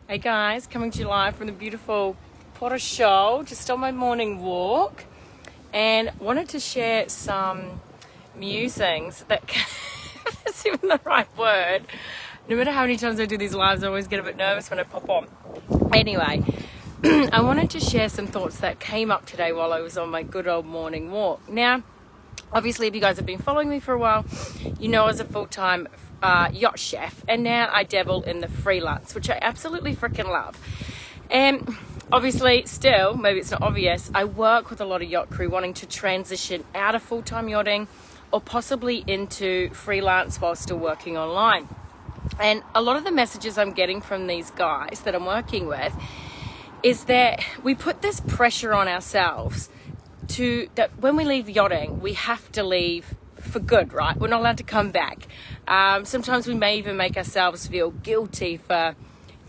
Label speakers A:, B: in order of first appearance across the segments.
A: Hey guys, coming to you live from the beautiful Porter Shoal, just on my morning walk, and wanted to share some musings that if that's even the right word. No matter how many times I do these lives, I always get a bit nervous when I pop on. Anyway, I wanted to share some thoughts that came up today while I was on my good old morning walk. Now, obviously, if you guys have been following me for a while, you know I was a full-time yacht chef, and now I dabble in the freelance, which I absolutely freaking love. And obviously, still, maybe it's not obvious, I work with a lot of yacht crew wanting to transition out of full-time yachting or possibly into freelance while still working online. And a lot of the messages I'm getting from these guys that I'm working with is that we put this pressure on ourselves that when we leave yachting, we have to leave for good, right? We're not allowed to come back. Sometimes we may even make ourselves feel guilty for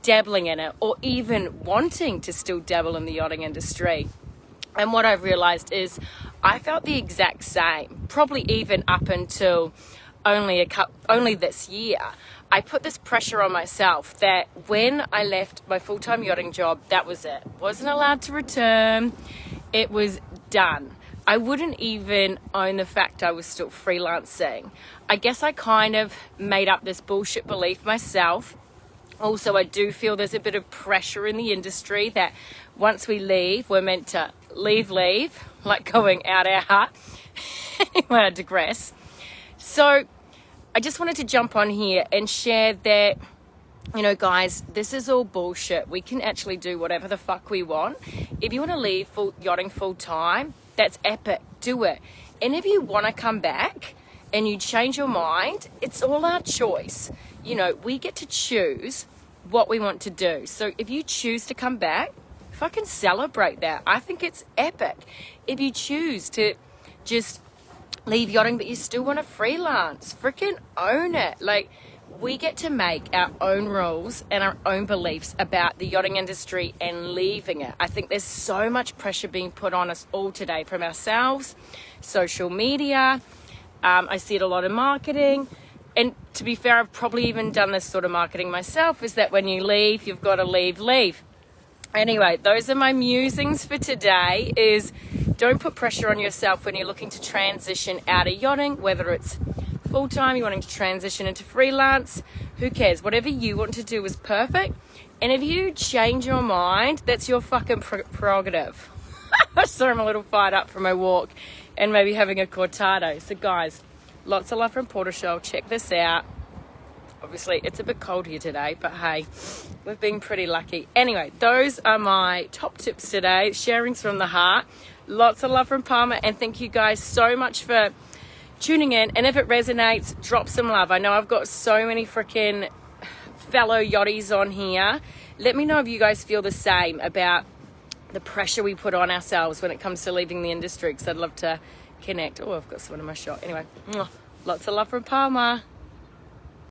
A: dabbling in it or even wanting to still dabble in the yachting industry. And what I've realized is I felt the exact same, probably even up until only this year. I put this pressure on myself that when I left my full-time yachting job, that was it. Wasn't allowed to return. It was done. I wouldn't even own the fact I was still freelancing. I guess I kind of made up this bullshit belief myself. Also, I do feel there's a bit of pressure in the industry that once we leave, we're meant to leave, like going out. Anyway, I digress. So I just wanted to jump on here and share that, you know, guys, this is all bullshit. We can actually do whatever the fuck we want. If you want to leave yachting full time, that's epic. Do it. And if you want to come back and you change your mind, it's all our choice. You know, we get to choose what we want to do. So if you choose to come back, fucking celebrate that. I think it's epic. If you choose to just leave yachting but you still want to freelance, freaking own it. Like, we get to make our own rules and our own beliefs about the yachting industry and leaving it. I think there's so much pressure being put on us all today from ourselves, social media. I see it a lot in marketing. And to be fair, I've probably even done this sort of marketing myself, is that when you leave, you've got to leave. Anyway, those are my musings for today. Is don't put pressure on yourself when you're looking to transition out of yachting, whether it's full-time, you're wanting to transition into freelance, who cares? Whatever you want to do is perfect. And if you change your mind, that's your fucking prerogative. Sorry, I'm a little fired up from my walk and maybe having a cortado. So guys, lots of love from Porter Shoal. Check this out. Obviously, it's a bit cold here today, but hey, we've been pretty lucky. Anyway, those are my top tips today. Sharings from the heart. Lots of love from Palmer, and thank you guys so much for tuning in. And if it resonates, drop some love. I know I've got so many freaking fellow yachties on here. Let me know if you guys feel the same about the pressure we put on ourselves when it comes to leaving the industry, because I'd love to connect. Oh, I've got someone in my shot. Anyway, lots of love from Palmer.